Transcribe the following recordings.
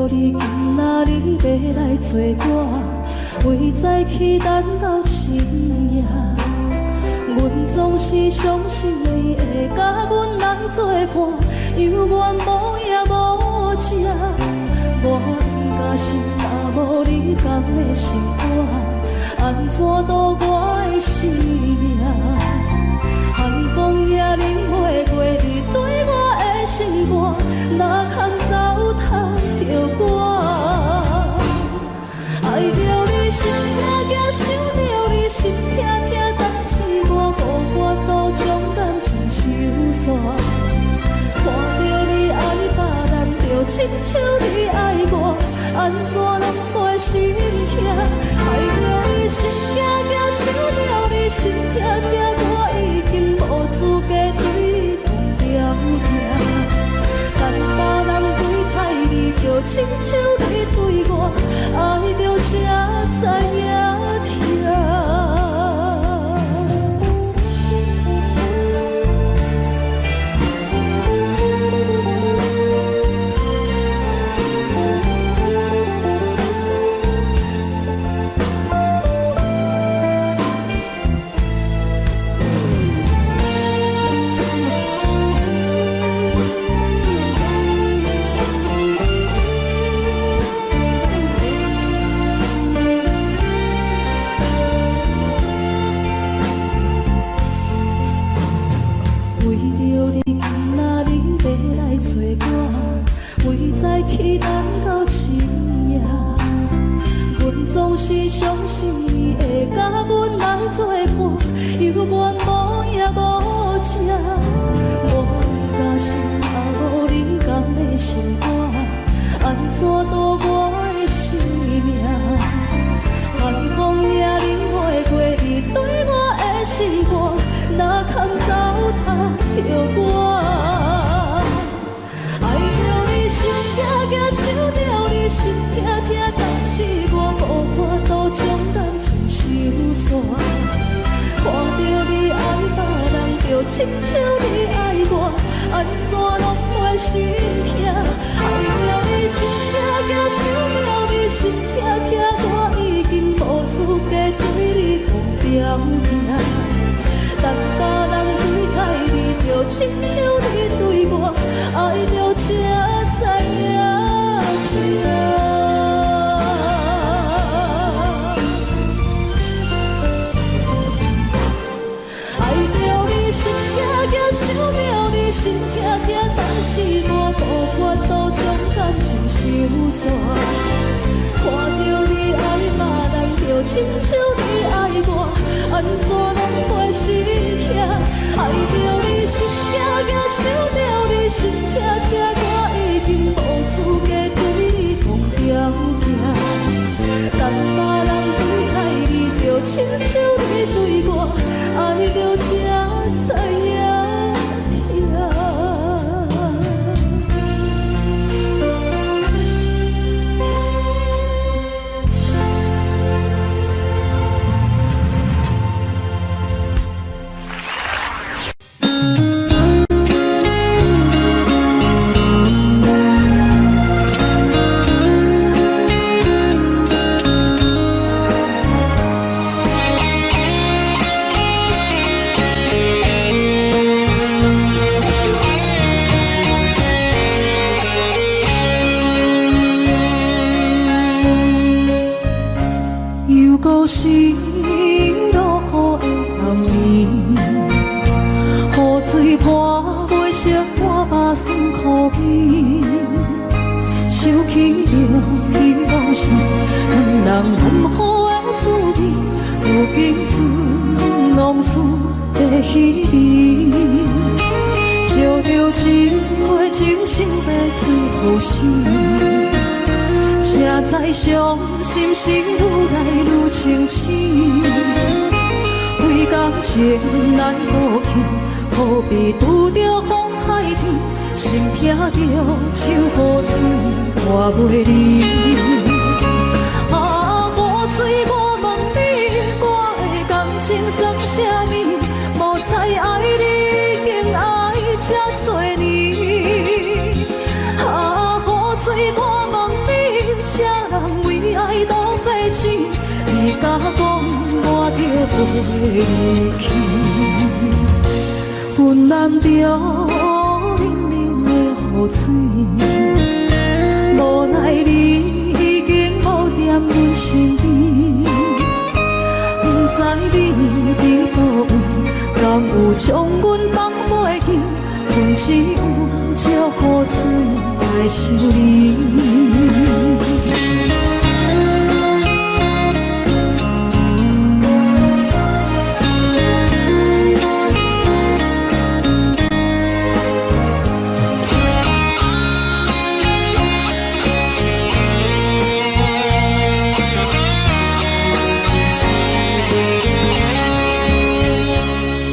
着你今仔日要来找我，为在去等到深夜。阮总是相信你会甲阮人作伴，犹原无影无迹。我不甘心，若无你共的生活，安怎度我的生命？寒风也忍袂过你对我的心肝，哪通糟蹋着我？爱着你心痛痛，想着你心痛痛，但是我无法度将感情收煞。看着你爱别人，就亲像你爱我，安怎拢袂心痛？爱着你心痛痛，想着你心痛痛，我已经无资格对讲条件。等别人对待你，就亲像你对我，爱着才知影痛。去等到深夜，阮总是相信你会甲阮来作伴，犹原无影无迹。我不甘心，若无你共的生活，安怎度我的生命？寒风也忍袂过你对我的心肝，哪通糟蹋着我？心痛痛，想着你心痛痛，但是我无法度将感情收煞。看着你爱别人，就亲像你爱我，安怎拢袂心痛？爱着你心痛痛，想着你心痛痛，我已经无资格对你讲条件。等别人对待你，就亲像你对我，爱着才知影痛。爱着你心痛痛，想着你心痛痛，但是我无法度将感情收煞。看着你爱别人，就亲像你爱我，安怎拢袂心痛？爱着你心痛痛，想着你心痛痛，我已经无资格对你讲条件。等别人对待你，就亲像你对我，爱着才知影痛。是落雨的暗暝，雨水泼袂熄我目酸苦味，想起着希望是两人难好的滋味，如今存往事的稀微，照着一枚真心的字予死。谁知伤心是愈来愈清醒，为感情来渡去，何必拄着风海天，心痛着像雨水拖袂离。啊，雨水，我问你，我的感情算啥物？无再爱你，竟爱这多年。啊，雨水，我问你。着飞离去。云南着冷冷的雨水，无奈你已经无踮阮身边。不知你伫倒位，敢有将阮放袂记？阮只有借雨水来想你。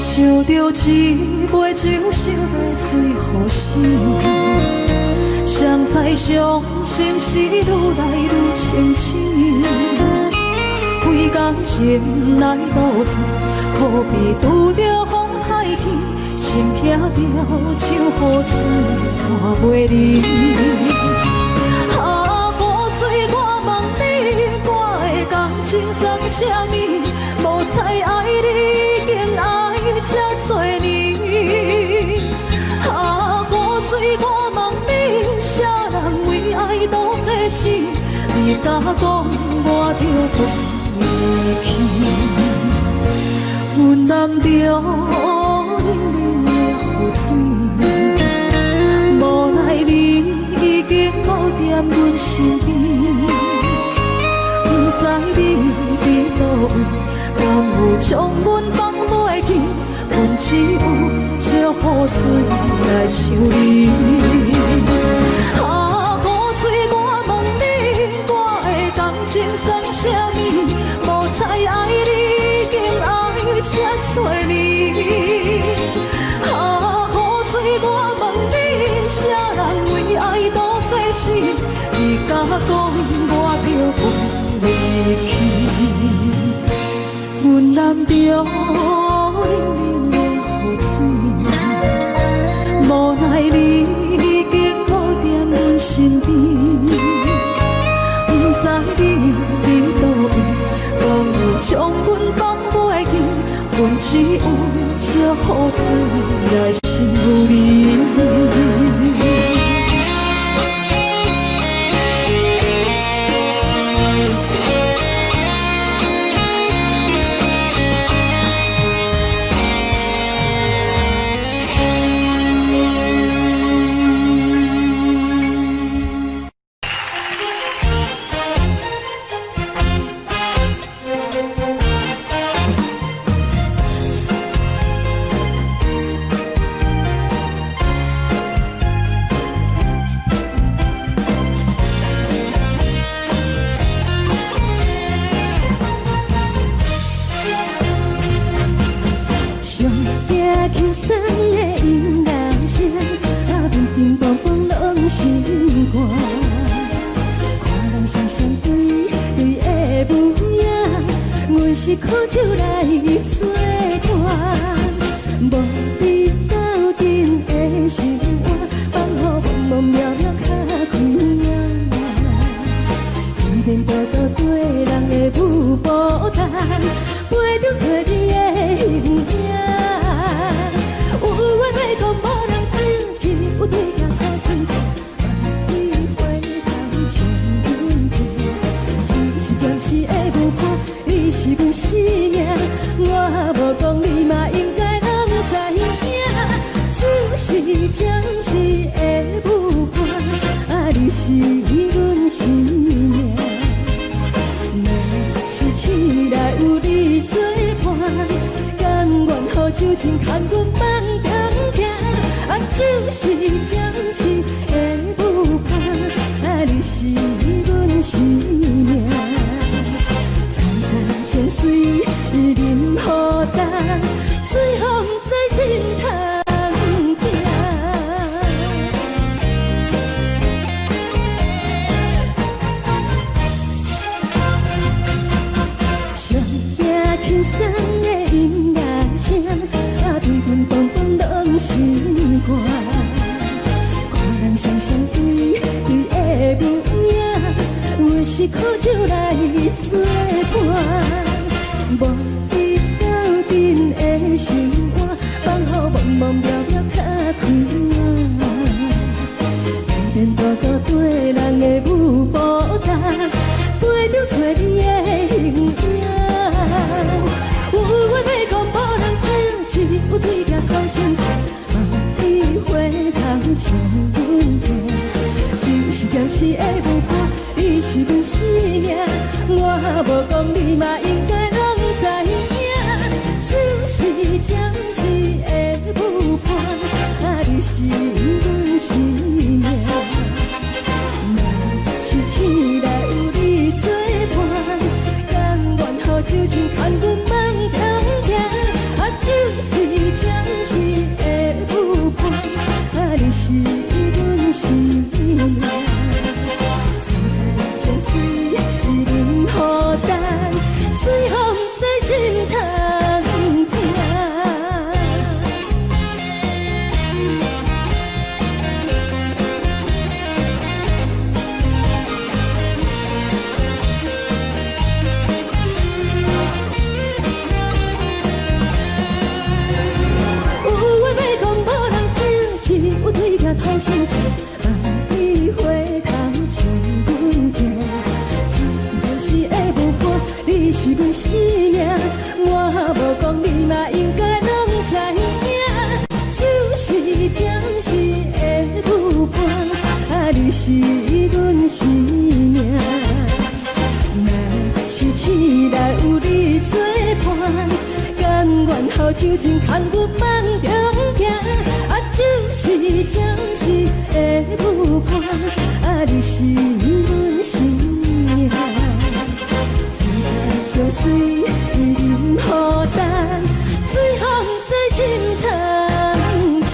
烧着一杯酒，烧来醉予醒。谁知伤心事愈来愈清醒，几工前来倒去，可比拄着风太起，心痛着像雨水看袂离。啊，雨水，我问你，我的感情算啥物？无再爱你，已经爱这多年。啊，雨水，我问你，啥人为爱赌这死？你敢讲我着飞去？云南着冷冷的雨水，无奈你已经无踮阮身边。不知你伫倒位，敢有将阮放袂记？阮只有借雨水来想你。啊，雨水，我问你，我的感情算啥物？无再爱你，已经爱这多年。啊，雨水，我问你，啥人为爱赌这死？你敢讲我着飞离去？云南着冷冷的雨水，无奈你已经无踮阮身边。不知你伫倒位，敢有将阮放袂记？阮只有借雨水来想你。是苦酒来作伴，无你斗阵的生活，放予茫茫渺渺较困难。颠颠倒倒对人的舞步弹，陪着做你的形影。有话要讲无人知，只有对镜看心情。万里回头唱阮听，只是暂时的舞伴。你是阮生命，我无讲你嘛应该通知影，就是暂时的舞伴，啊你是阮生命。若是醒来有你作伴，甘愿予酒精牵阮放空行，啊就是暂时的舞伴，啊你是阮生命。情水任雨淡，水风在心通听。上惊轻松的音乐声，啊，乒乒乓乓拢心肝。看人双双对对的舞影，我是苦酒来作伴。无心肝，放乎茫茫渺渺较快活。颠倒到对人的舞步单，陪着找你的形影。有话要讲无人听，只有对镜头先笑，万里花香像阮听。就是暂时的舞伴，你是阮生命，我无讲你嘛应该拢知影。就是暂时的舞伴，你是阮生命。若是醒来有你作伴，甘愿予酒精牵阮慢通行。就是暂时的舞伴，你是阮生命。随风在心通听，有话要讲无人听，只有对镜头先笑，万里花香像阮听。是的舞伴，你是阮生命，我无讲你嘛应该拢知影。就是暂时的舞伴，你是阮生命。若是醒来有你作伴，甘愿予酒精牵阮慢中行。就是暂时的舞伴，你是阮生命。就随任何等，随风在心通行。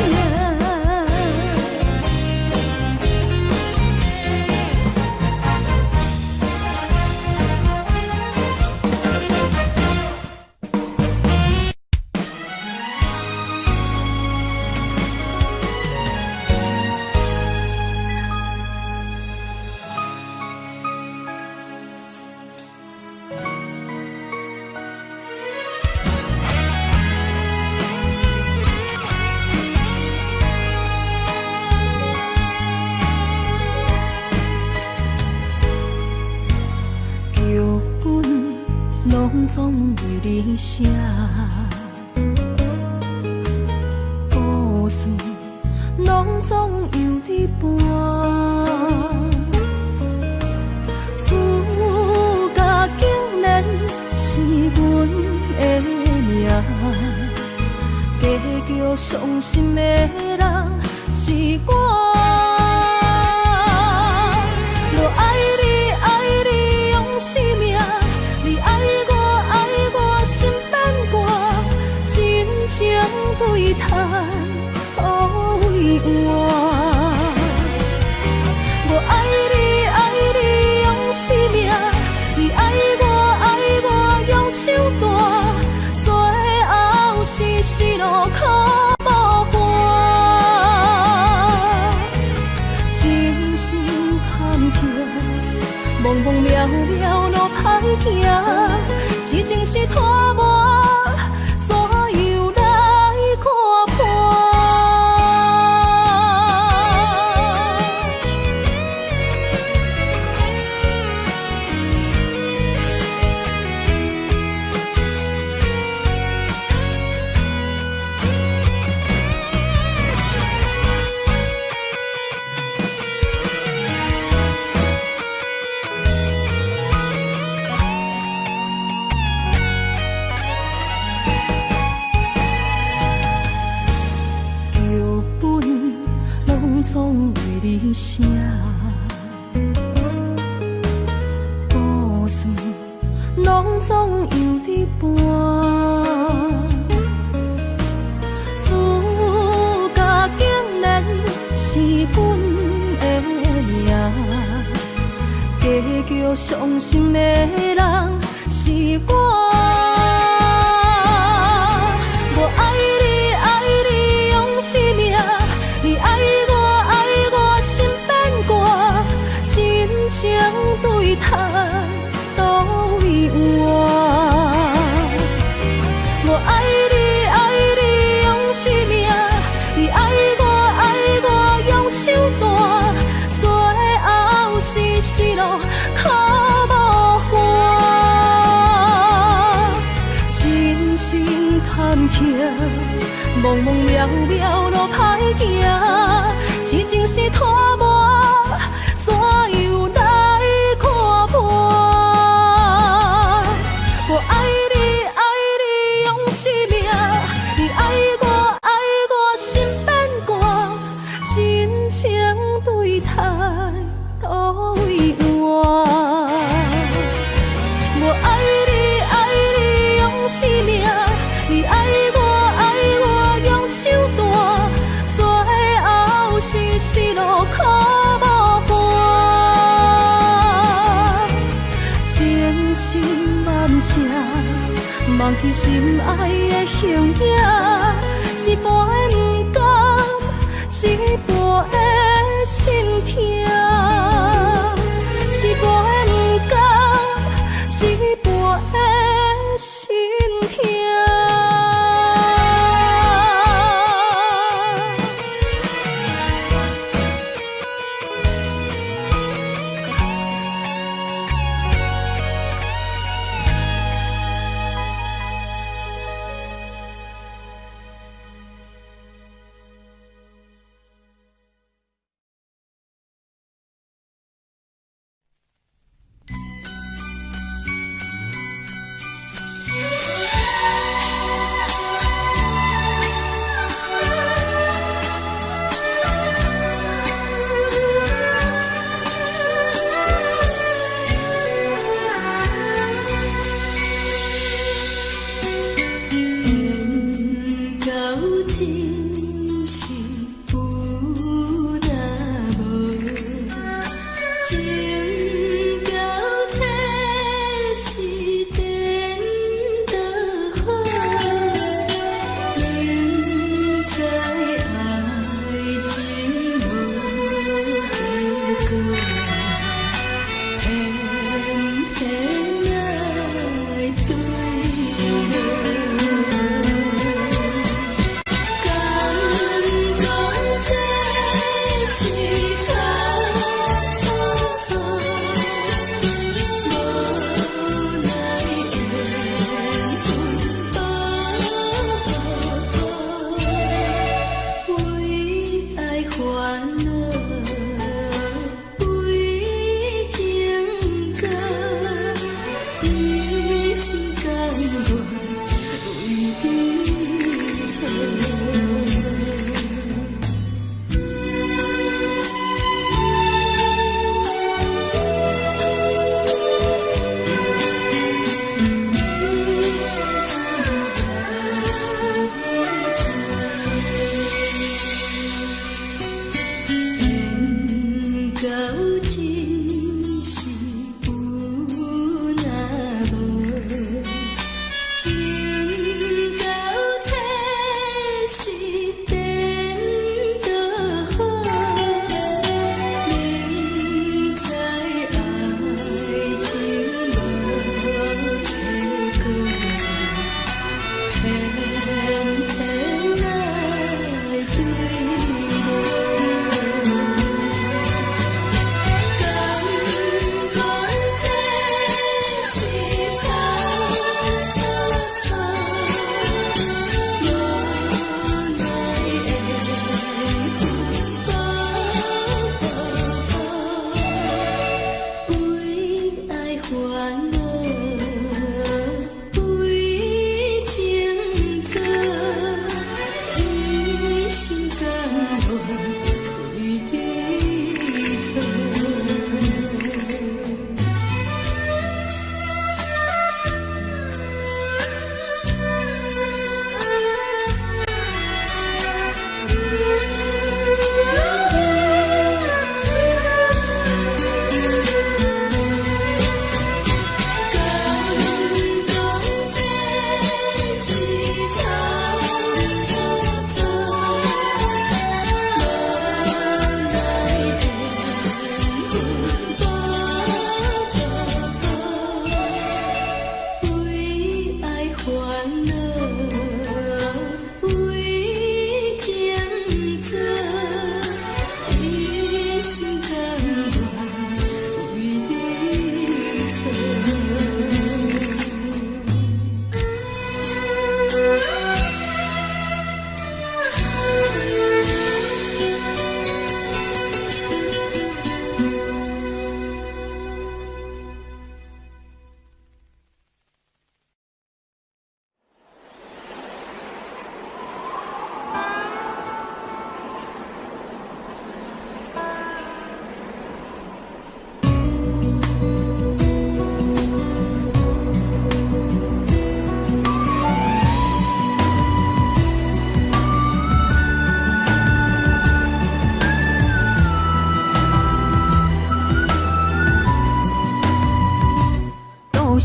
总为你写，故事拢总由你伴。自家竟然是阮的命，结局伤心的人是我。我爱你，爱你用生命，你爱我。心变卦，真情对谈，可为我。我爱你，爱你用生命，你爱我用手段，最后是路苦无伴。真心坎坷，茫茫渺渺路歹行。痴情是拖磨，怎又来看破？总为你写，故事拢总由你伴。自家竟然是阮的命，结局伤心的人是我。我爱你，爱你用生命，你爱我。情对谈，都为我。我爱你，爱茫茫渺渺路歹行，痴情是拖磨，怎样来看破？我爱你，爱你用生命，你爱我，爱我心变寒，真情对待都为换。我爱你，爱你用生命，你爱我，爱我用手段，最后是死路苦无伴。千真万确，忘记心爱的形影，一半不甘，一半的心痛。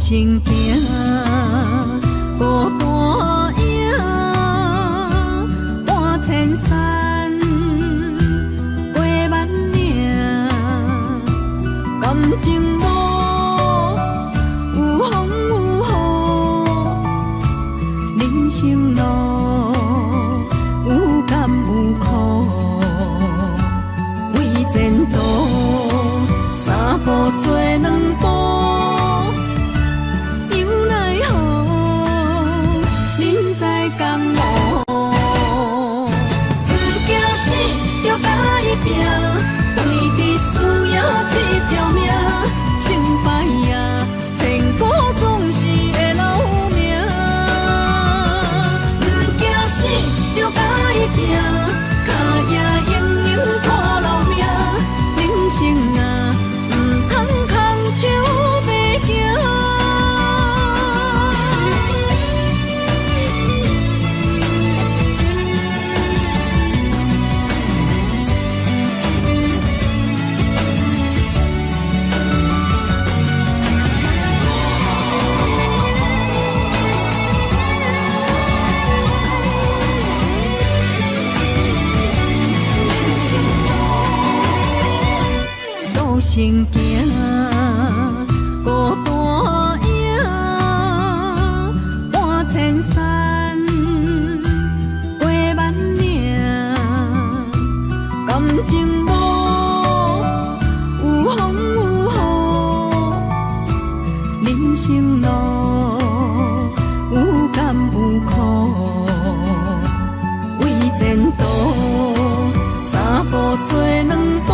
行行，孤单影，半千山，过万岭，感情无有风有雨，人生路有甘有苦，为前途三步做两步。行行，孤单影，半千山，过万岭，感情无有风有雨，人生路有甘有苦，为前途三步做两步。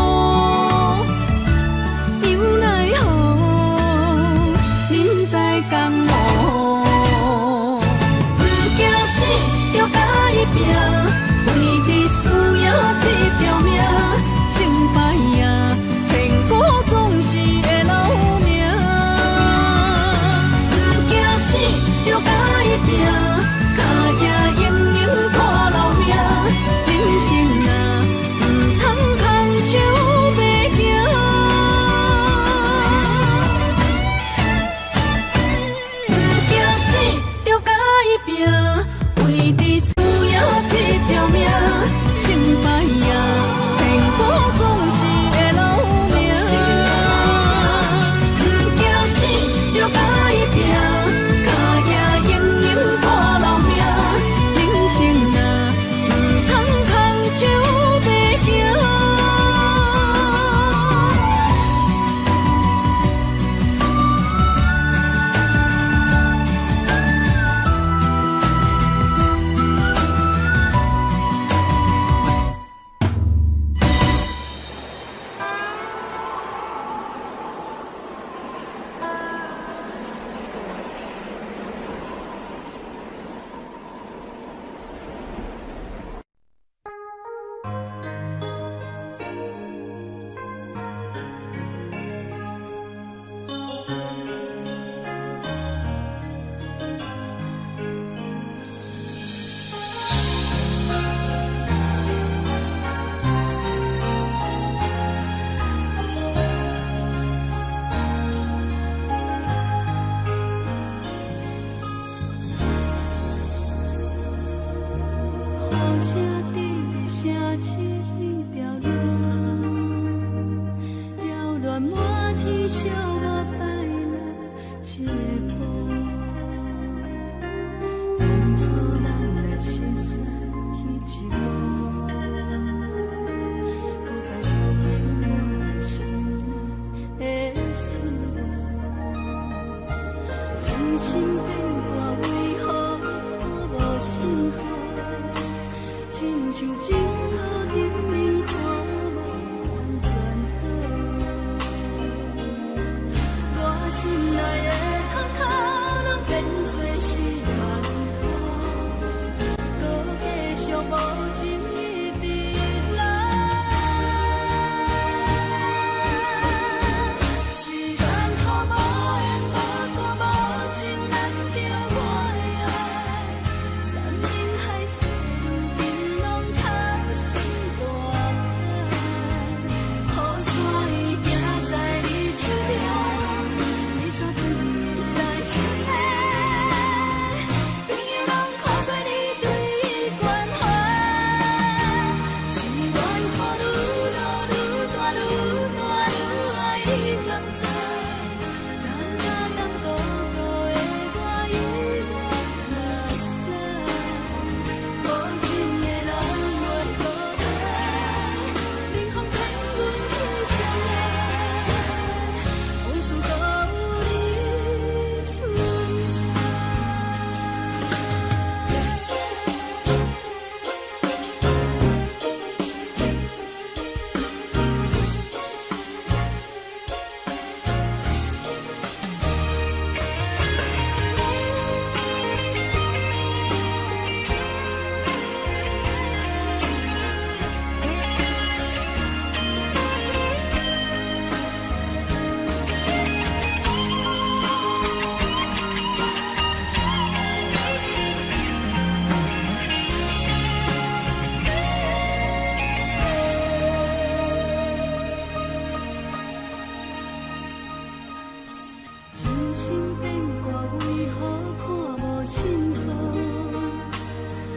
心变卦，为何看无信号？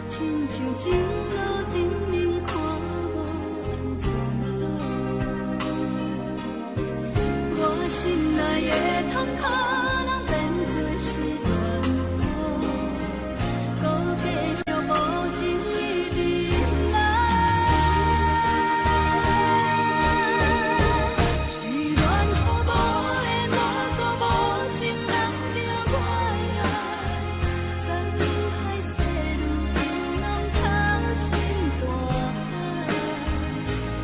亲像情路沉溺，看无安怎好？我心内的痛可能变作是乱雨，搁继续无情一直来。是乱雨无的无辜无情人着我的爱，山盟海誓如今拢通心大海。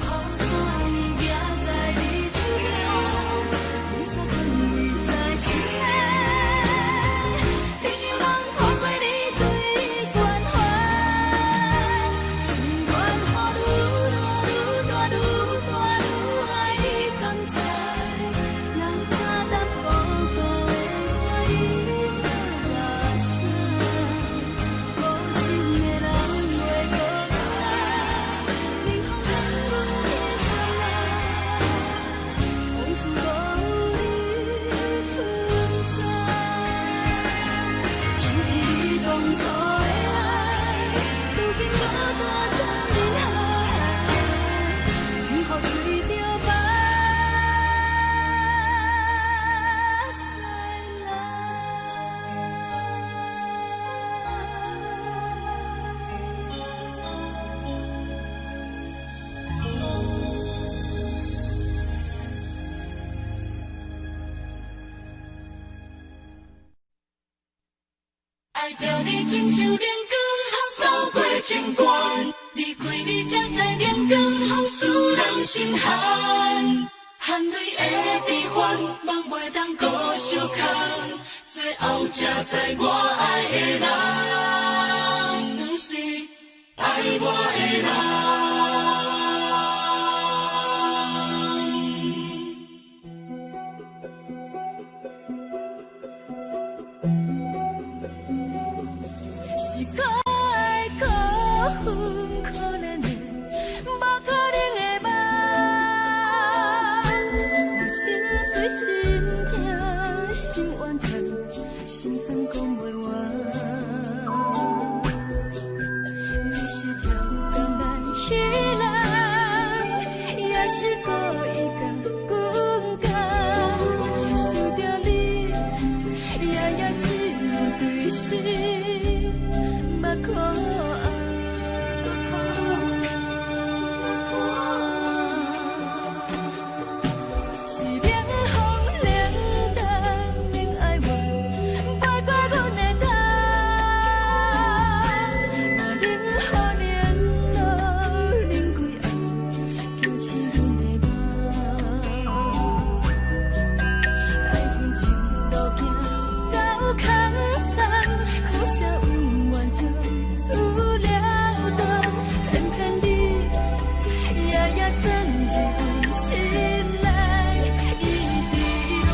雨伞已夹在你手中，雨伞放你在心内，天有人看过你对关怀，是乱雨愈大愈大愈爱你甘知，人假淡薄薄的我已落山，无情的人袂搁来，冷风冷阮的心内，往事无你存在，想起你当初的爱，如今孤单在人海，雨雨随着目屎爱着你亲像冷光风扫过情关，离开你才知冷光风使人心寒。含泪的悲欢，望袂当搁相牵，最后才知我爱的人，不是爱我的人。是可爱可恨可怜的，无可能的梦。我心碎心痛心怨叹，心酸讲袂完。你是条人来彼人，也是故意甲阮讲，想着你，夜夜只有对视。目眶红，是冷风冷淡冷爱我，摆过阮的头，无冷雨连落冷几暗，惊起阮的梦，爱恨情路行到空残，苦涩温婉就出了断，偏偏你夜夜钻入阮心内，一直乱。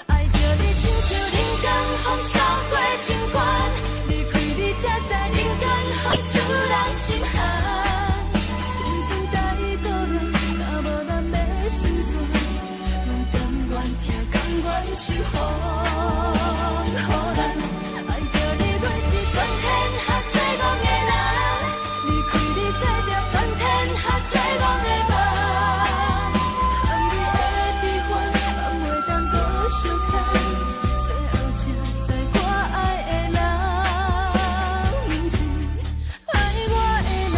爱着你亲像冷光风扫过情关，离开你才知冷光风使人心寒。青春带过来，若无咱的心酸，拢甘愿听，甘愿受风雨人。爱着你，阮是全天下最戆的人，离开你才着全天下最戆的梦。含泪的悲欢，望袂当搁相牵，最后才知我爱的人，不是爱我的人。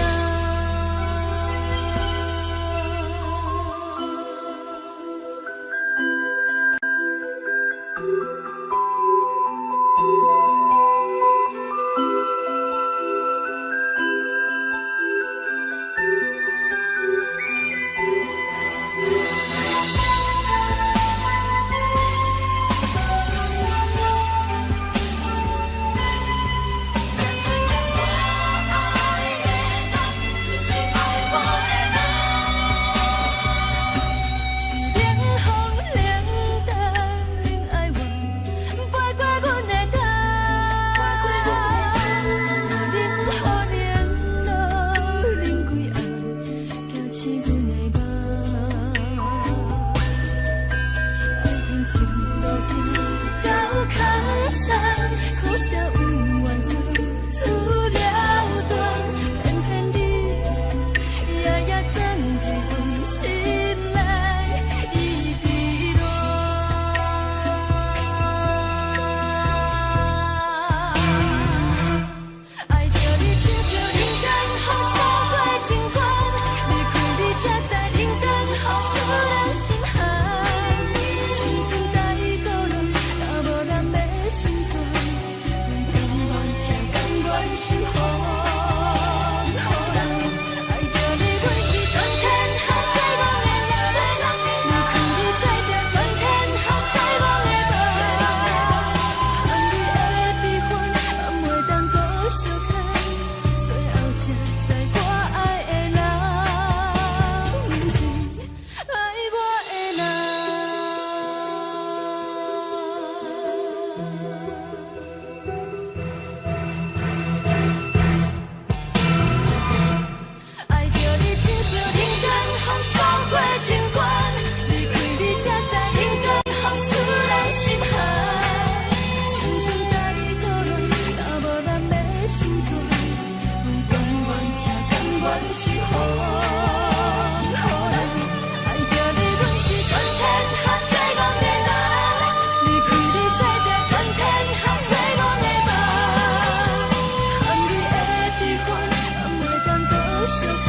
是风，予人爱着你，阮是全天下最憨的人。离开你做着全天下最憨的梦，含你的离婚，敢袂当搁相牵？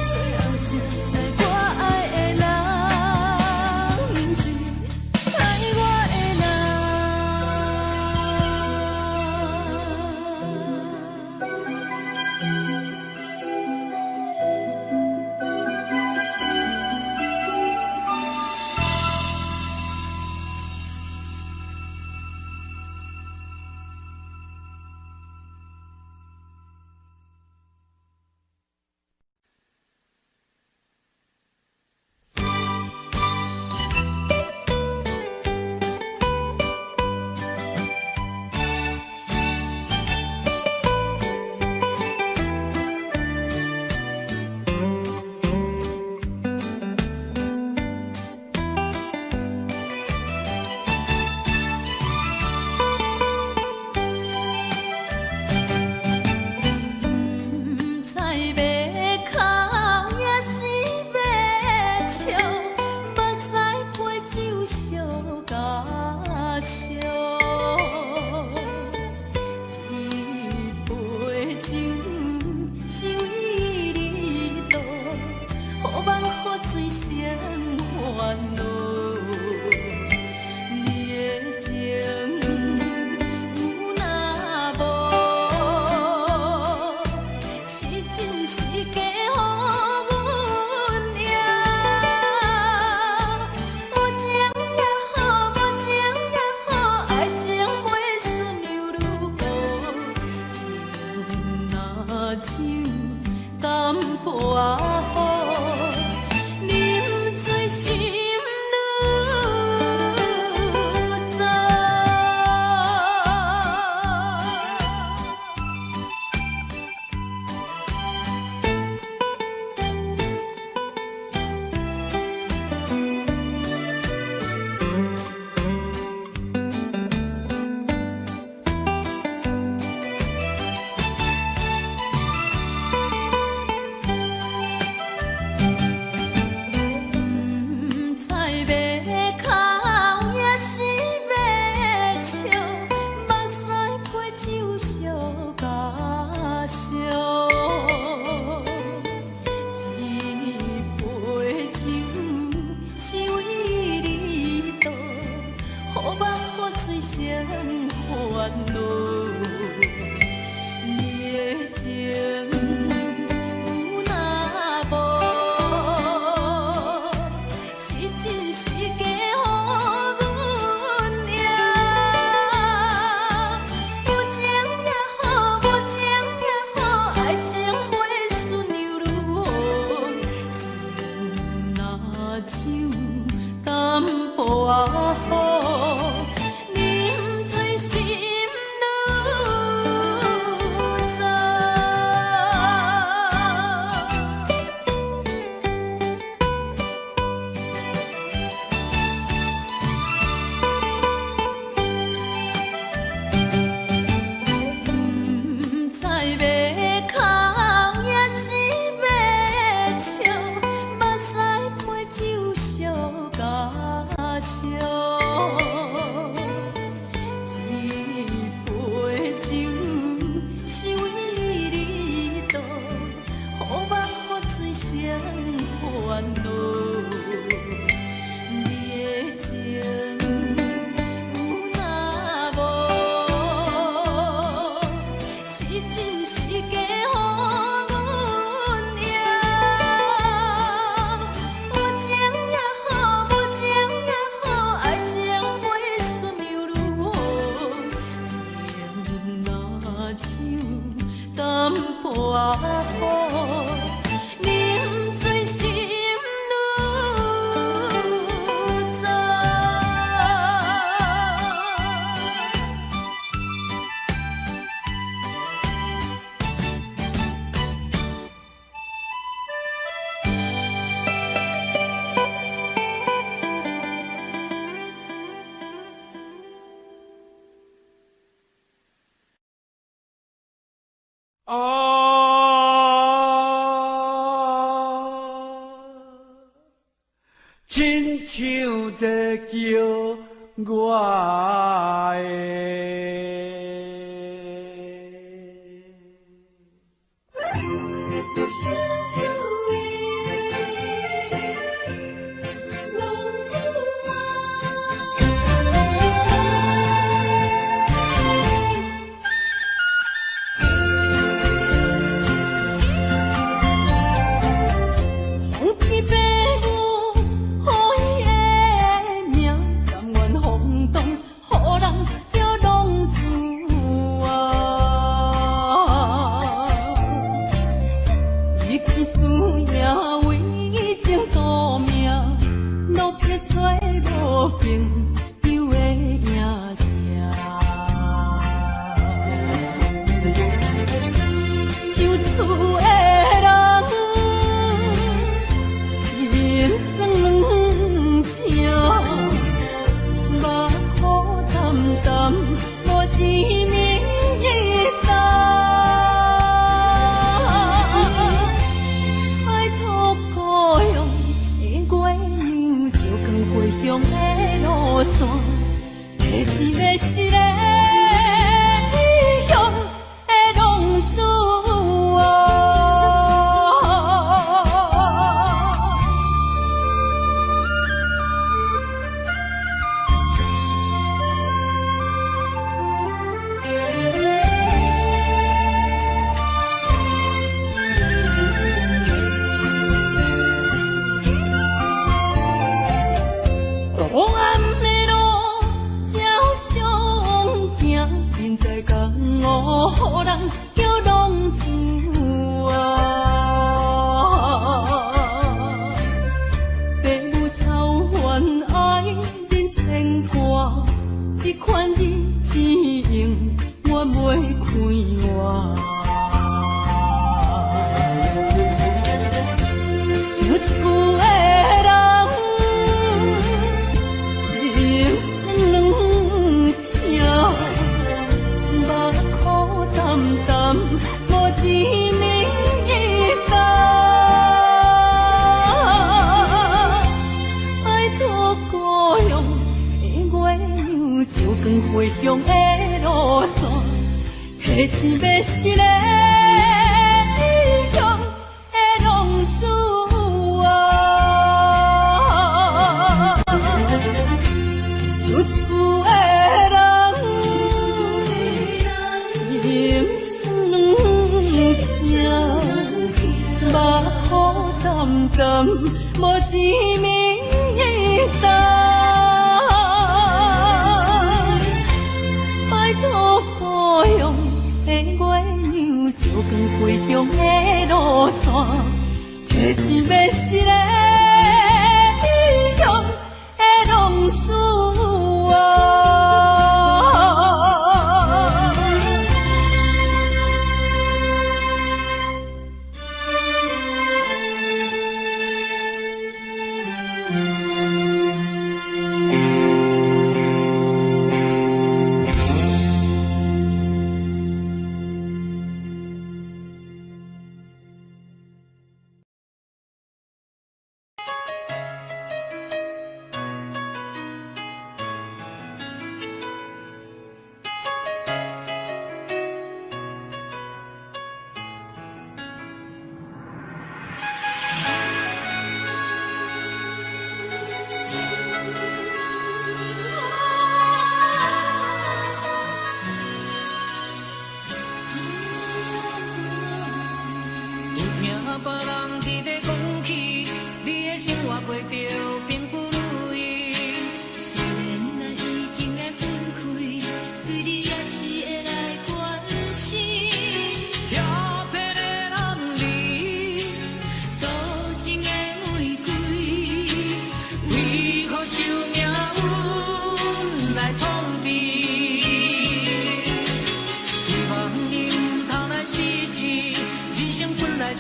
最后才知我爱的人，毋是爱我的唱在叫我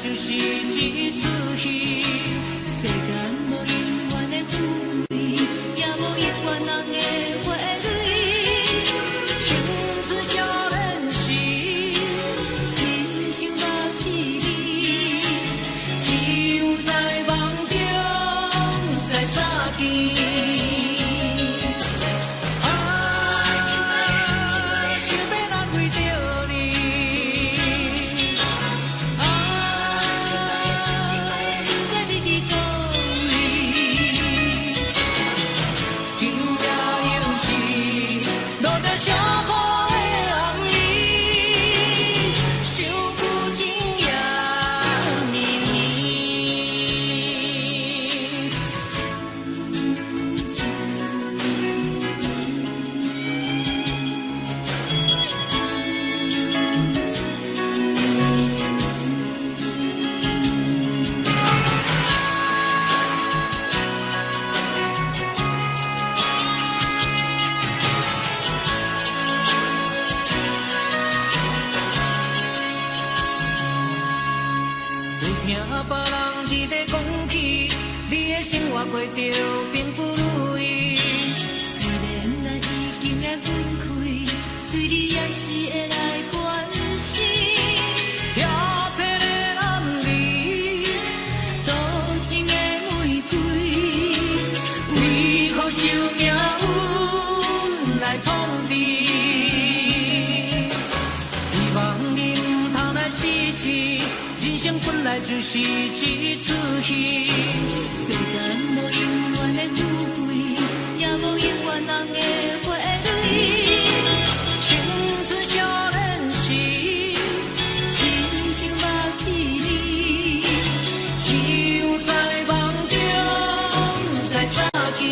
就是一出戏。世间无永远的富贵，也无永远人的花蕊。青春少年时，亲像目睭里，只有在梦中在相见。有听别人伫咧讲起，你的生活过着并不如意。虽然咱已经来分开，对你也是会来关心。调皮的男儿，多情的玫瑰，为何受命运来创治？希望你唔通来失志，人生本来就是一出戏。世间无永远的富贵，也无永远人的花蕊。青春少年时，亲像目睭里，只有在梦中才相见。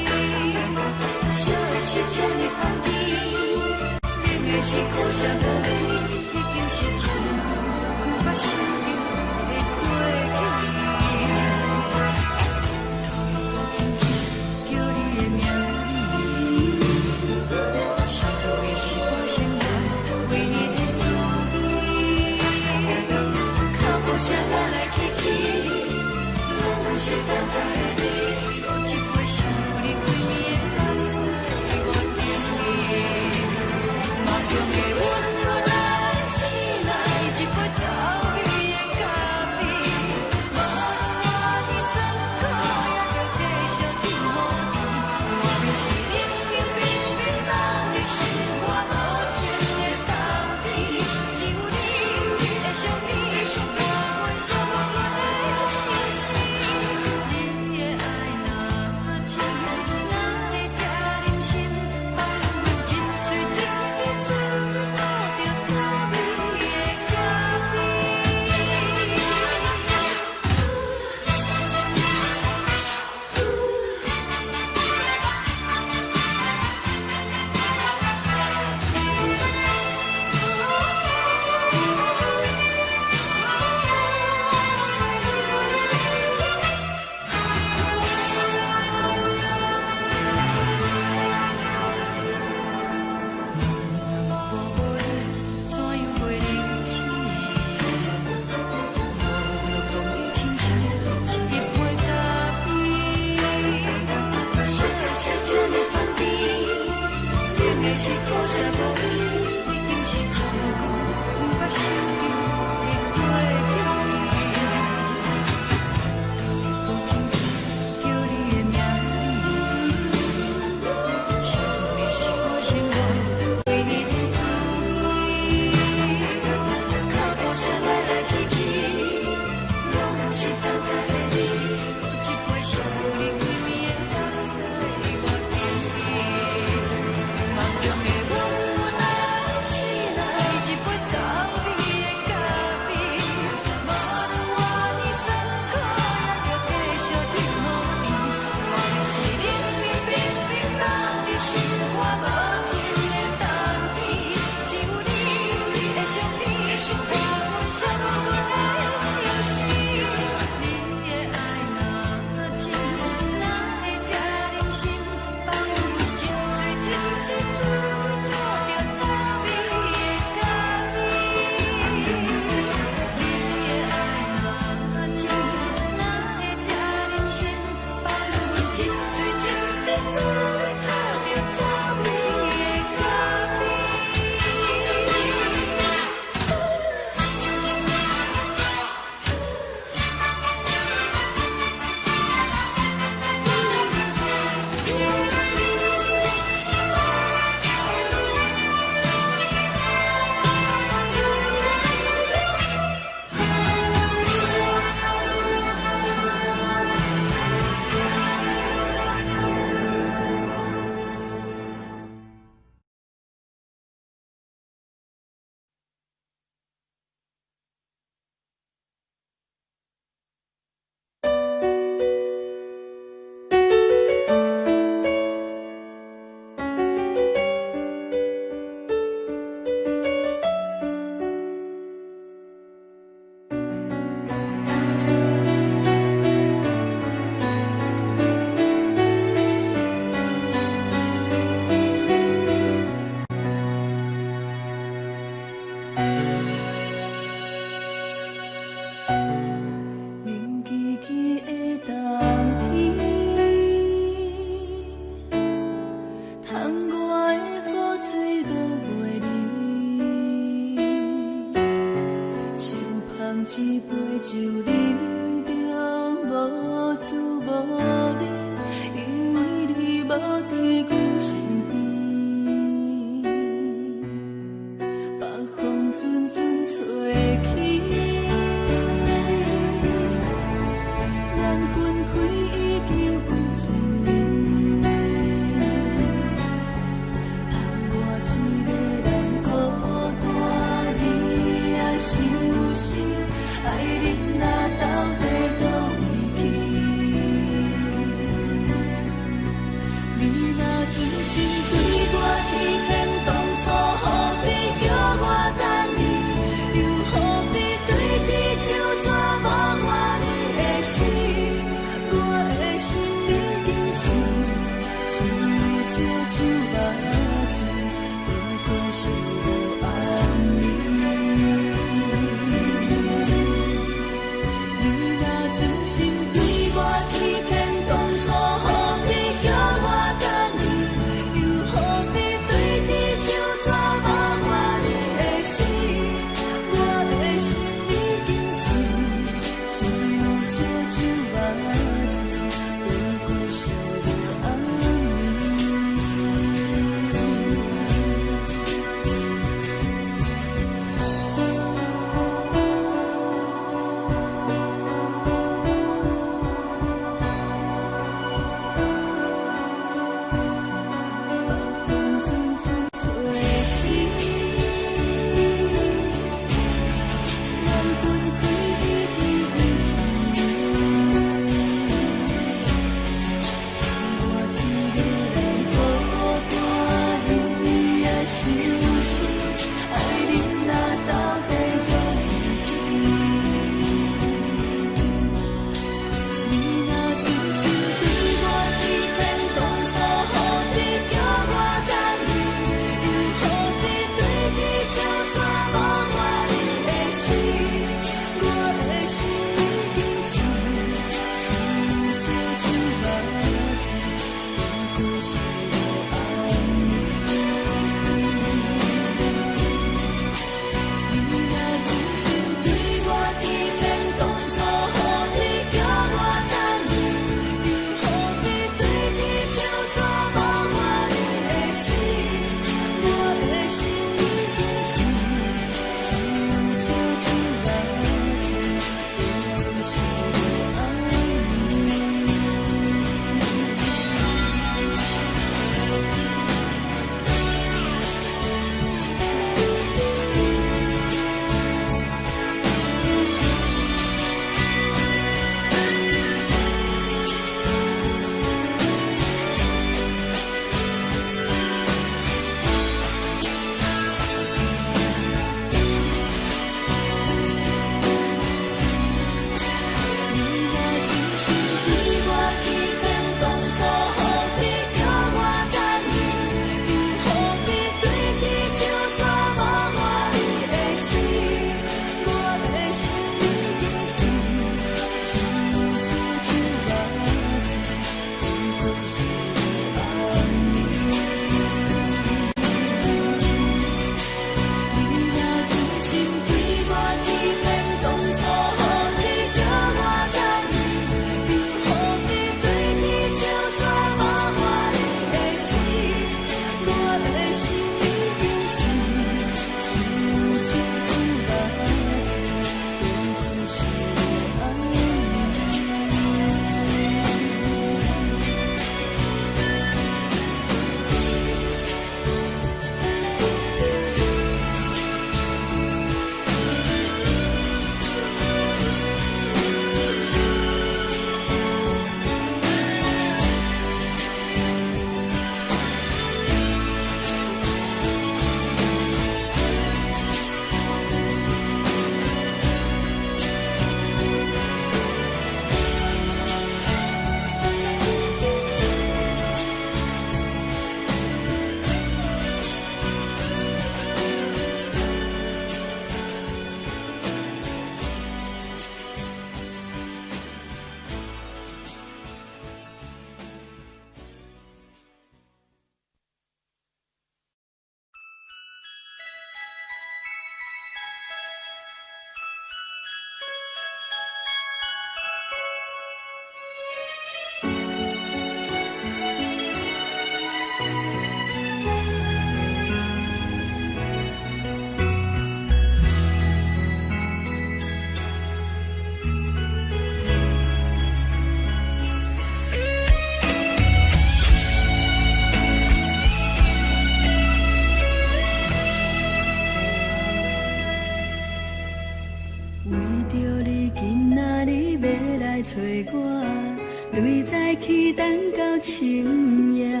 对早起等到深夜，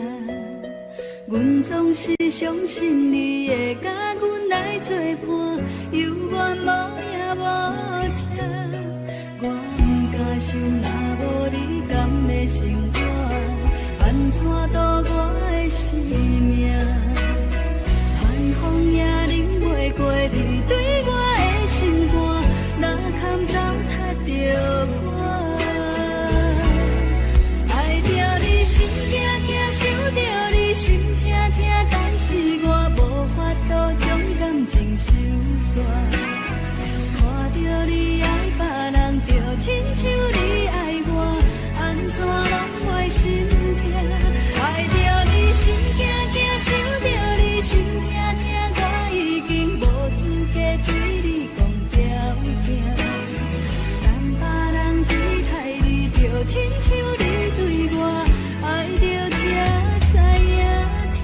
阮总是相信你会甲阮来作伴，犹原无影无迹。我不敢想，若无你，甘会生活？安怎度我的生命？寒风也忍袂过你对我的心肝，哪堪糟蹋着我？爱着你心惊惊，想着你心痛痛，但是我无法度将感情收煞。看着你爱别人，就亲像你爱我，安怎拢袂心痛？爱着你心惊惊，想着你心痛痛，我已经无资格对你讲条件。等别人对待你，就亲像你对我，爱着才知影痛。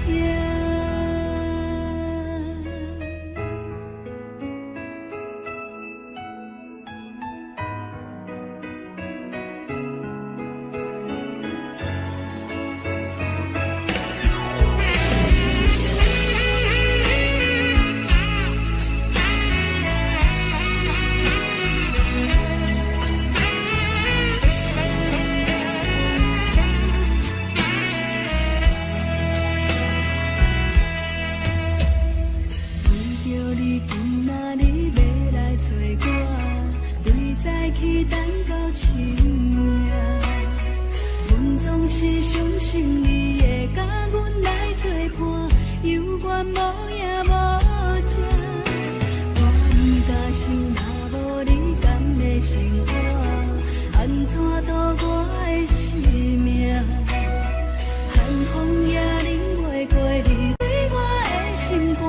是相信你会甲阮来作伴，犹原无影无迹。我不敢想，若无你，甘会生活？安怎度我的生命？寒风也忍袂过你对我的心肝，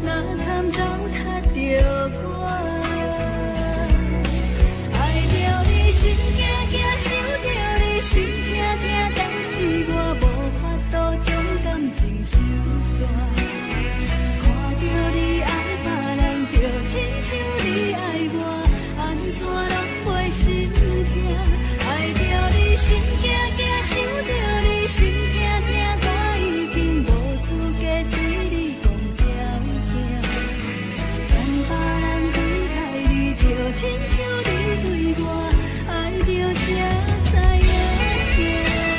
哪堪糟蹋着我？爱着你心惊惊，想着你心痛痛，但是我无法度将感情收煞。看着你爱别人，就亲像你爱我，安怎拢袂心痛？爱着你心惊惊，想着你心痛痛，我已经无资格对你讲条件。等别人对待你，就亲像你对我，爱着才知影痛。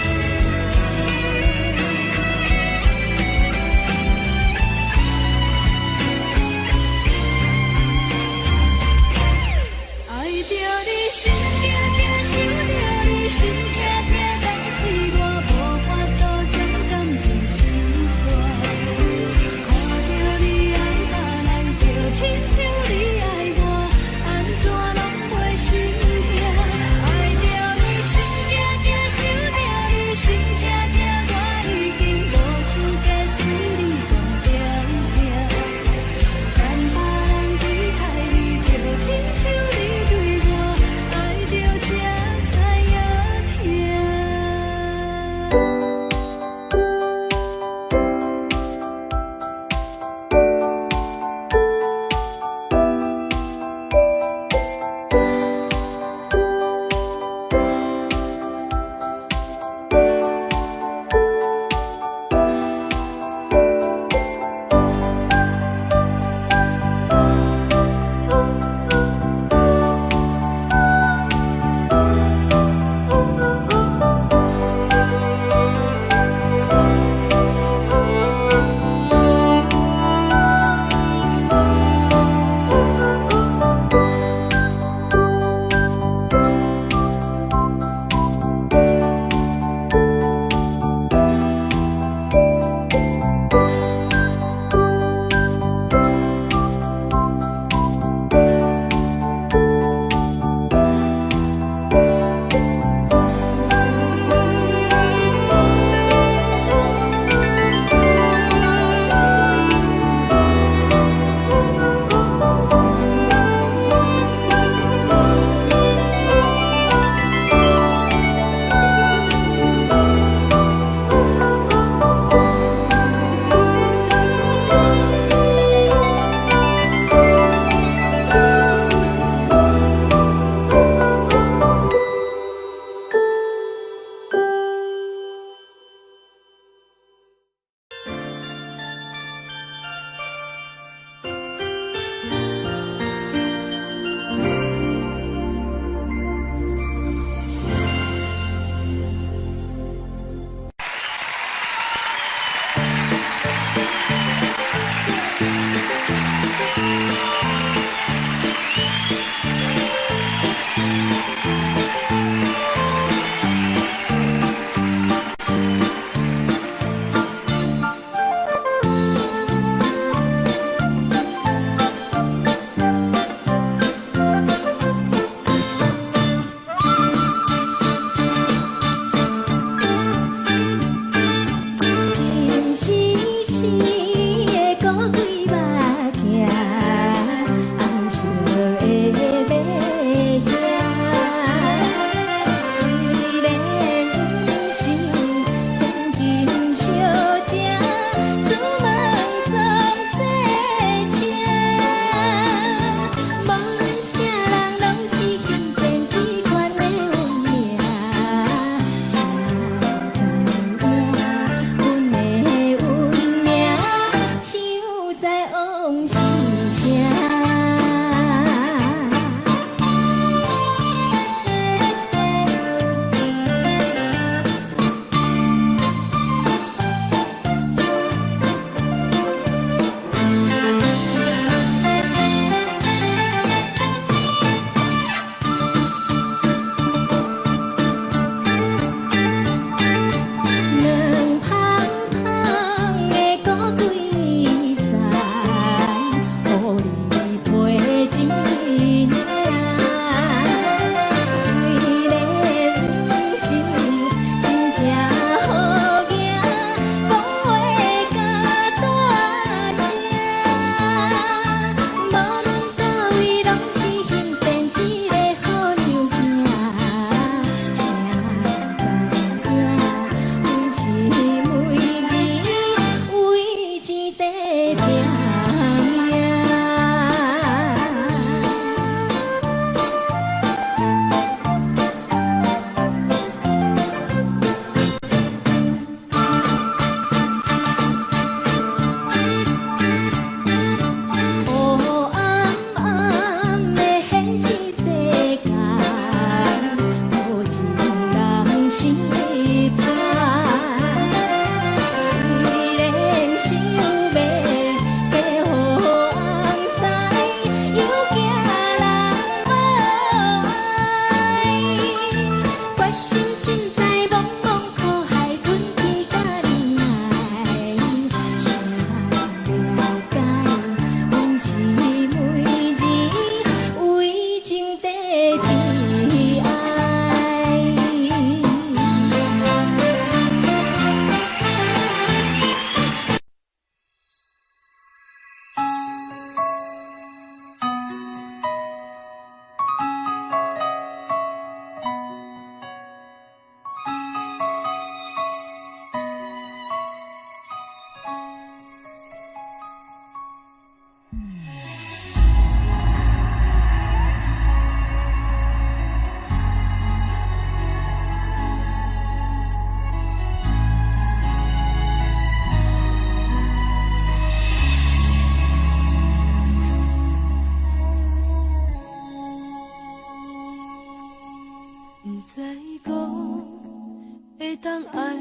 会当爱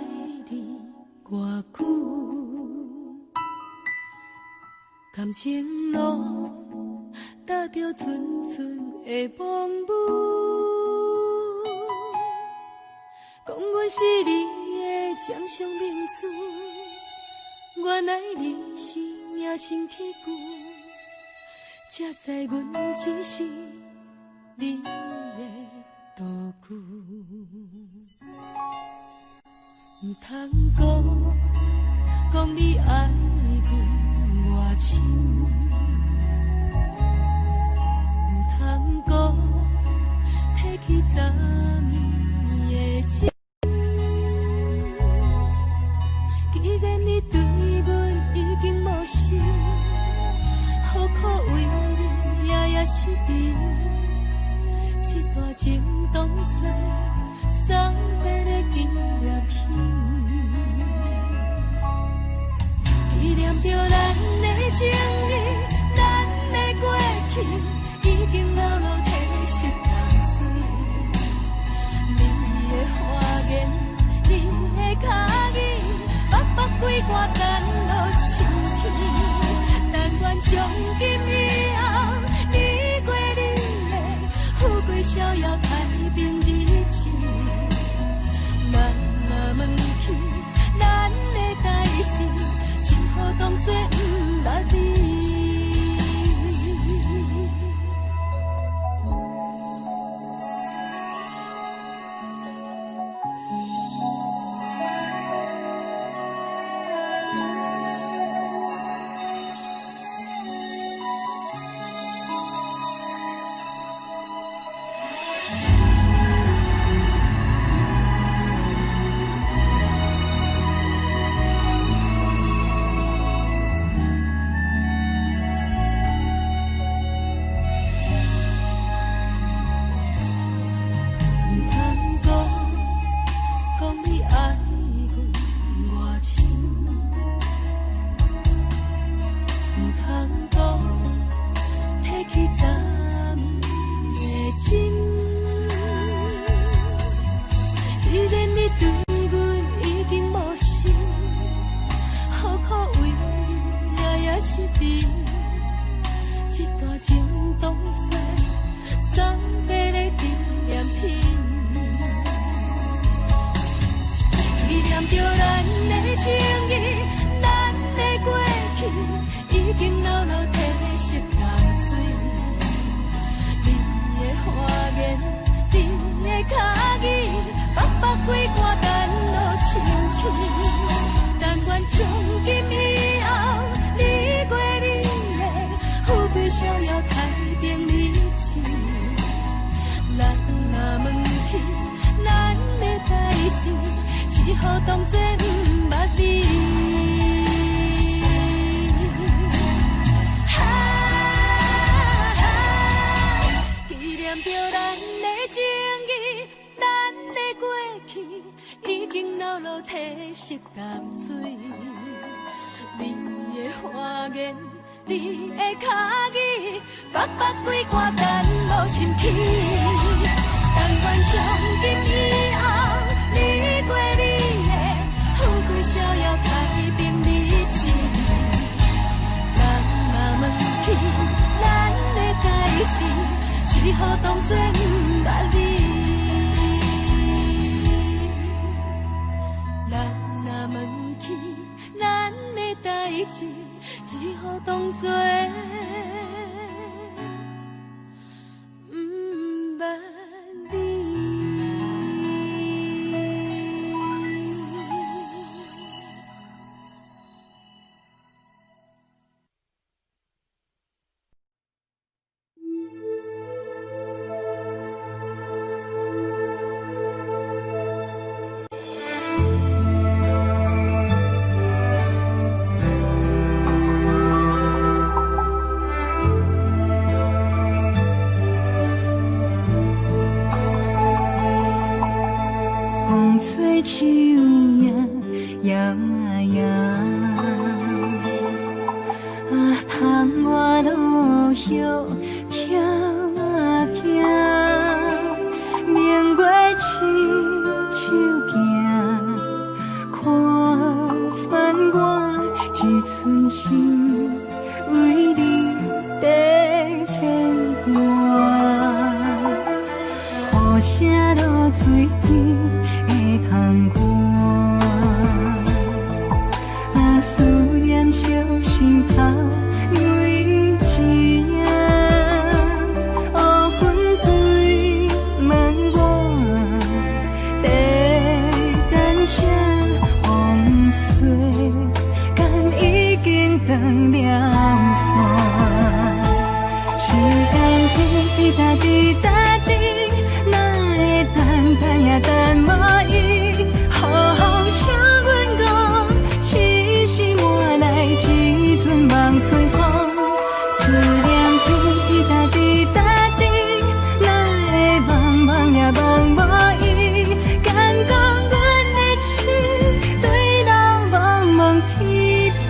你偌久？感情路踏着纯纯的风舞，讲阮是你的掌上明珠，原来你是命生起句，才知阮只是你的道具。唔通讲你爱阮偌深，唔通讲提起昨暝的情。既然你对阮已经无心，何苦为你夜夜失眠？这段情当作送别的纪念品。纪念着咱的情谊，咱的过去，已经牢牢褪色淡水。你的花言，你的脚语，默默几挂等落深去。但愿从今以后，你过你的富贵逍遥太平日子。咱若问起咱的代志，只好当作不捌你。只好当作不捌你。纪念着咱的情谊，咱的过去已经牢牢褪色淡水。你的花言，你的脚语，默默几挂等落深去。但愿从今以后，你过你的富贵逍遥太平日子。人若问起咱的代志，只好当作不捌你。人若问起咱的代志，只好当作不捌你。吹树叶摇摇，窗外落叶飘飘，明月亲手行，真心为你在牵挂，雨声落水边会通过，思念烧心头每一夜，黑云对问我，在等啥风吹，敢已经断了线。时间滴答滴答滴，哪会等也等无伊？好好请阮讲，痴心换来一阵望春风。思念滴答滴答滴，哪会茫茫也茫无伊？敢讲阮的痴，对人茫茫天边。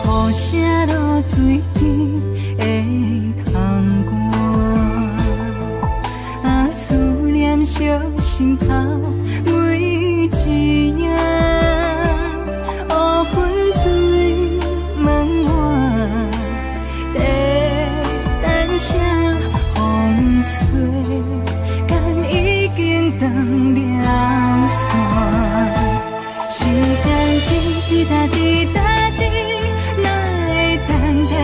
雨声落水边会通过，思念烧心头每一夜，乌云对问我，在等啥风吹，敢已经断了线。时间滴滴答滴答滴，哪会等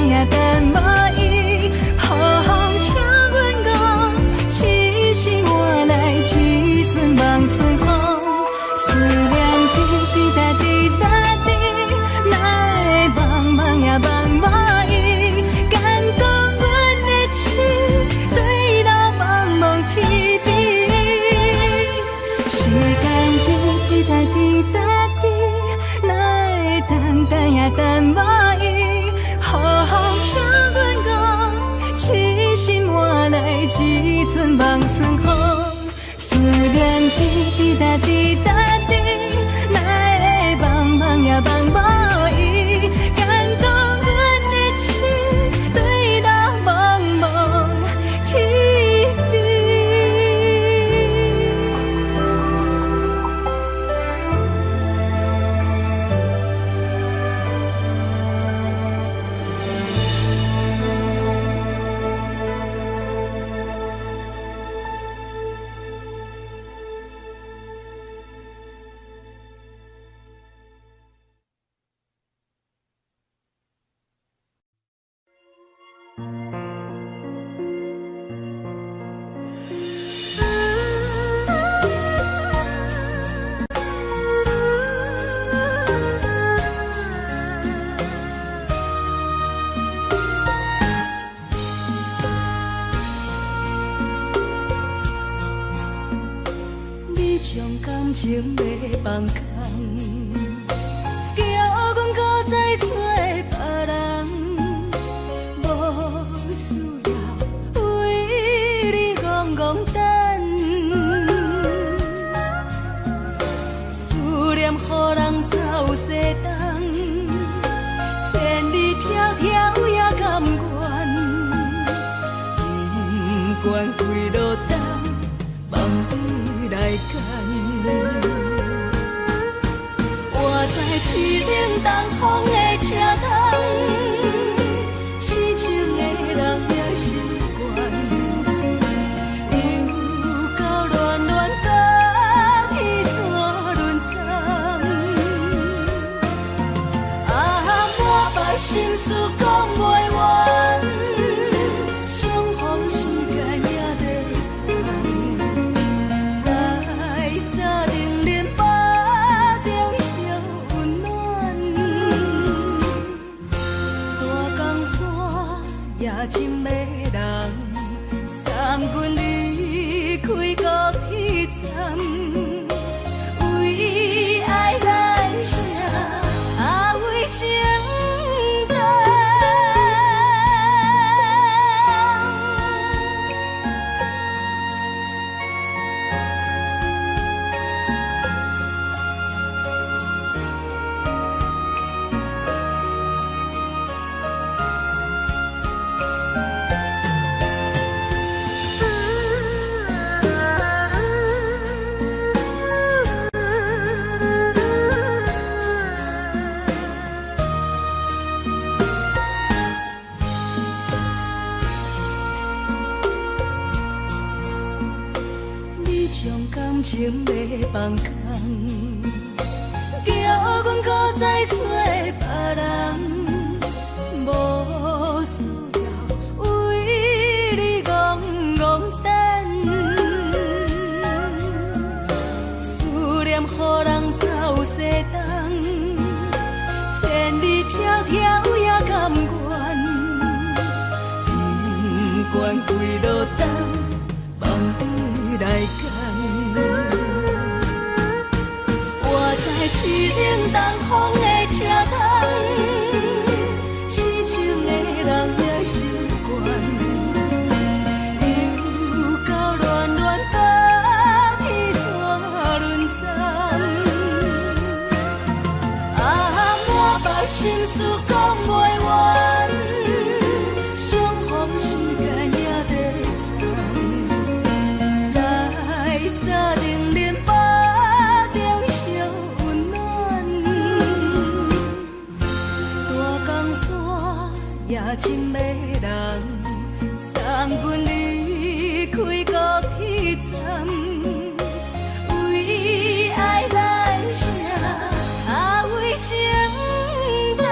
也等无伊？好好请阮讲，痴心换来一阵望春风。思念滴滴答滴答滴，哪会茫茫也茫无伊？敢讲阮的痴，对人茫茫天边。时间滴滴答滴答滴，哪会等也等无伊？好好请阮讲，痴心换来一阵望春风。思念滴滴答滴答滴，哪会茫茫也茫无伊？敢讲阮的痴，对人茫茫天边。你将感情要放空，叫阮搁再找别人，无需要为你戆戆等，思念予人走西东，千里迢迢也甘愿，不管几路东，望你来干。我在凄冷东风的车窗，痴情的人也习惯，又到乱乱甲天线轮站。满腹心事讲袂完，相逢时间也在等，在沙冷冷目中烧温暖。空，叫阮搁再找别人，无需要为你戆戆等，思念予人走西东，千里迢迢也甘愿。管几落冬，梦你来牵。我在凄冷东风的车窗，痴情的人也心倦，又到恋恋把天线轮转。啊，满腹心事讲袂完。情的人送阮离开高铁站，为爱来声，为情等。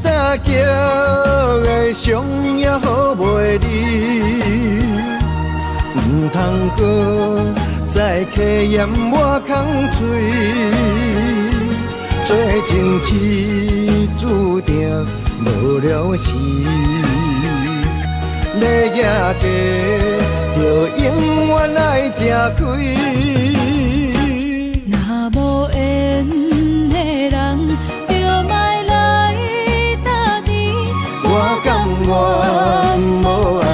大桥的伤也好袂离，唔通搁再客嫌我空嘴，做情痴注定无了时，咧夜地就永远爱吃亏。若无缘的人，就莫来打你。我甘愿无爱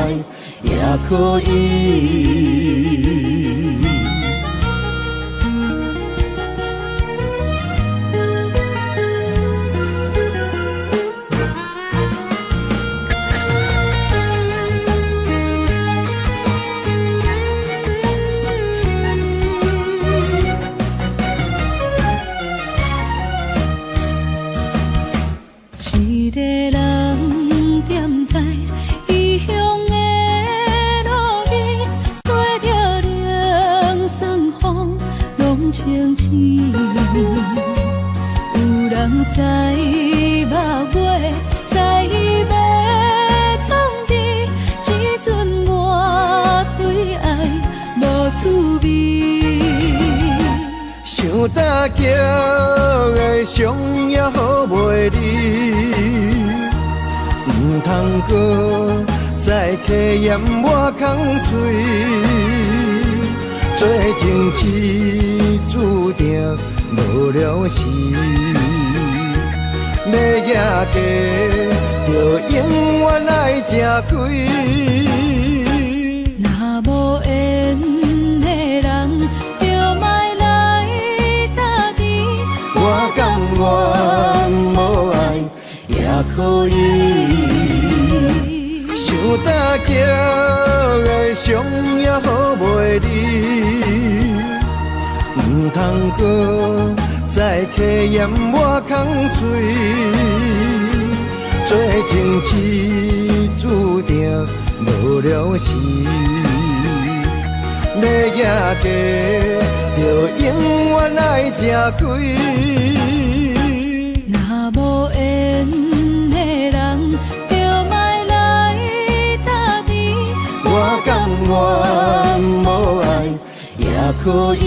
也可以。一个人踮在异乡的路边，吹着凉爽风，拢清醒。有人使目尾，在伊要创治，只准我对爱无趣味。想大桥的伤也好袂离，唔通搁再客嫌我空嘴，做情痴注定无了时，要夜地就永远爱吃亏。若无缘的人，就莫来打你。我甘愿无爱也可以。想大桥的伤也好袂离，唔通搁再客嫌我空嘴，做情痴注定无了时，要行过，就永远爱吃亏。若无缘的人，就莫来打滴。我甘愿无爱也可以。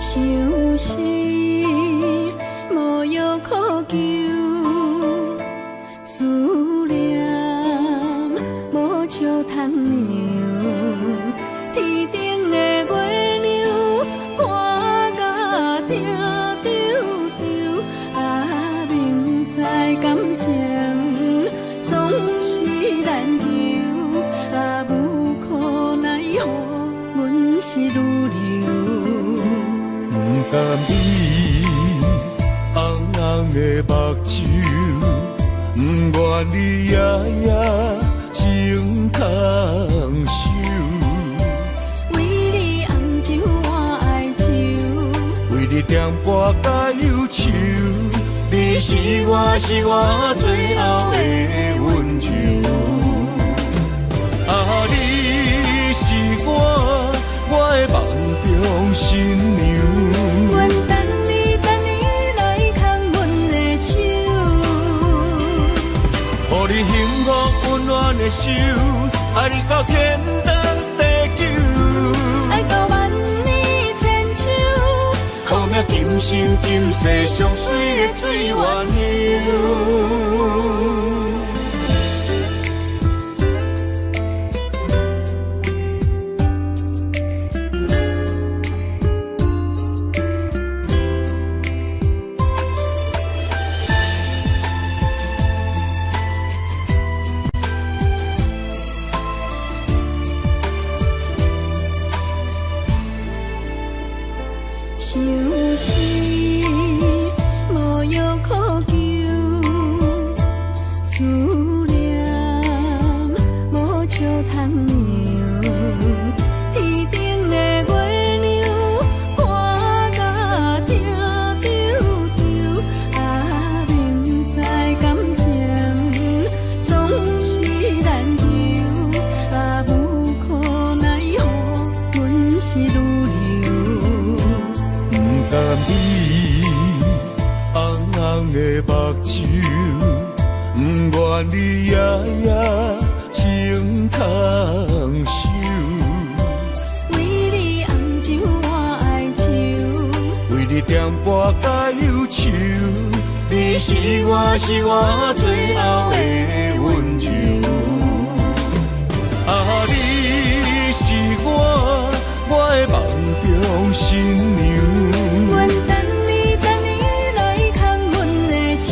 想是无药可救，思念无笑通留。天顶的月亮看甲定丢丢，啊，明知感情总是难求，啊，无可奈何，阮是愈流。不甘你红红的目睭，不愿你夜夜情空守。为你红酒换哀愁，为你点歌甲忧愁，你是我最后的温柔。啊，你是我的梦中新娘。阮等你来牵阮的手，予你幸福温暖的手，爱你到天长地久，爱到万年千秋，好命今生今世上水的水鸳鸯。想是无药可救，思念无笑通留。天顶的月亮看甲定丢丢，啊，明知感情总是难求，啊，无可奈何，阮是愈流。不甘你红红的目睭，不愿你夜夜情空守。为你红酒换哀愁，为你点歌甲忧愁，你是我最后的温柔。啊，你是我的梦中新娘。阮等你来牵阮的手，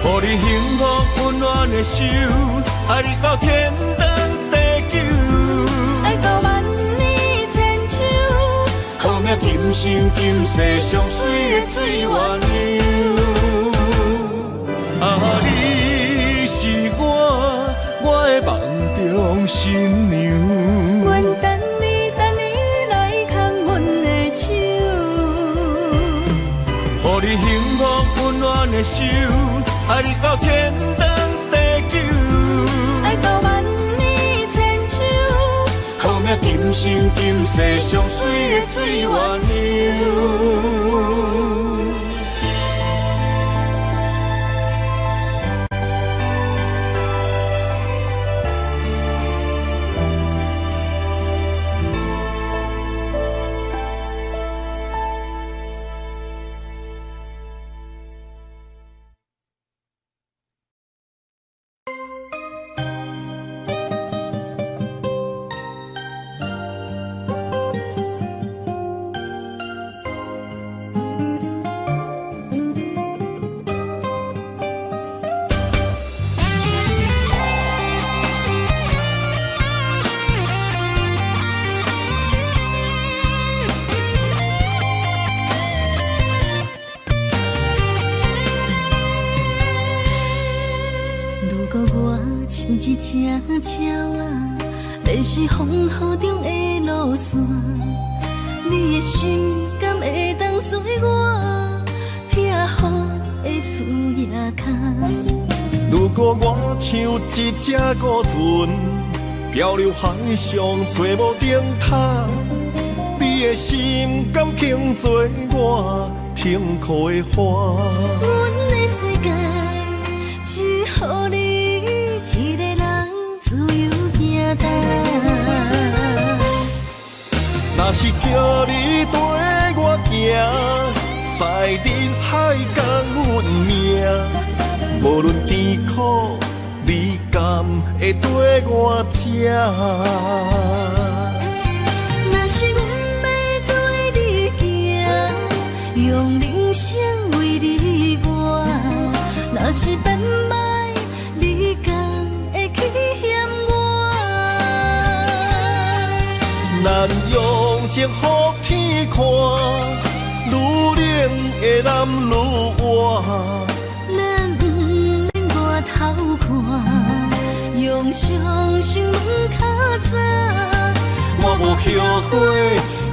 予你幸福温暖的手，爱你到天长地久，爱到万年千秋，好命今生今世上水的水鸳鸯。啊，你是我的梦中新娘。阮等你来牵阮的手，予你幸福温暖的手，爱你到天长地久，爱到万年千秋，好命今生今世上水的水鸳鸯。啊，要是风雨中的路线，你的心敢会当做我避雨的厝野脚？如果我像一只孤船，漂流海上找无顶塔，你的心敢肯做我停靠的花？阮的世界只予你一个人自由行踏。若是叫你跟我行，在人海共运命，无论甜苦，你敢会跟我吃？若是阮要对你行，用人生为你活，若是变歹，你敢会去嫌我？咱用情予天看，愈冷的男愈活。咱不免外头看，用双心门较早。我无后悔，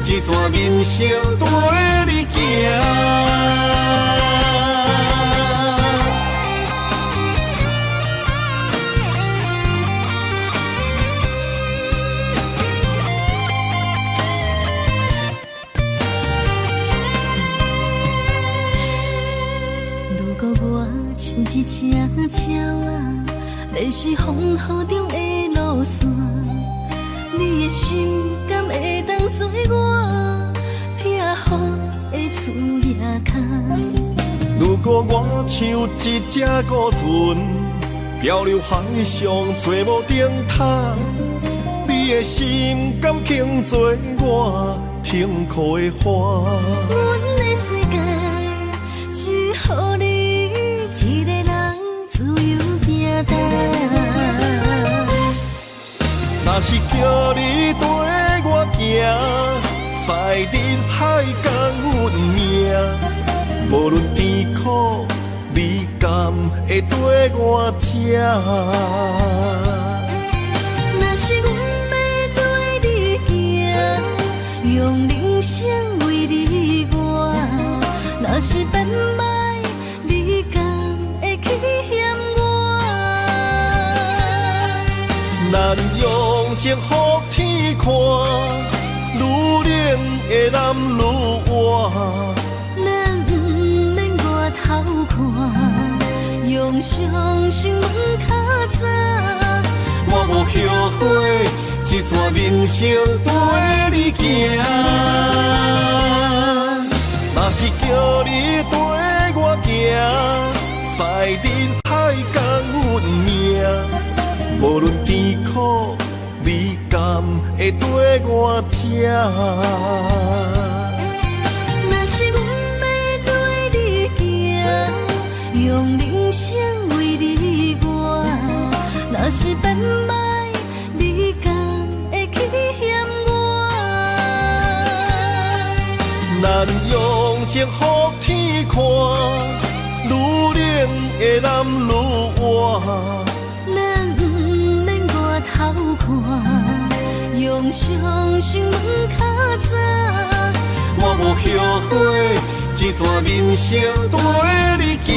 一段人生跟你行。如果我像一只鸟啊，要是风雨中的路线，你的心敢会当做我避雨的厝野脚？如果我像一只孤船，漂流海上找无顶塔，你的心敢肯做我停靠的花？阮的世界只予你一个人自由行踏。若是叫你跟我行，在人海共运命，无论甜苦，你敢会跟我吃？若是阮要对你行，用人生为你活，若是变歹，你敢会去嫌我？咱用情予天看，愈冷的男愈活。咱不免外头看，用双心门较早。我无后悔，一段人生跟你行。若是叫你跟我行，在人海共运命，无论甜苦，你敢会跟我吃？若是阮要对你行，用人生为你活，若是变歹，你敢会去嫌我？咱用情予天看，愈冷的男愈活。咱不免外头看，用双心门较早。我无后悔，一段人生跟你行。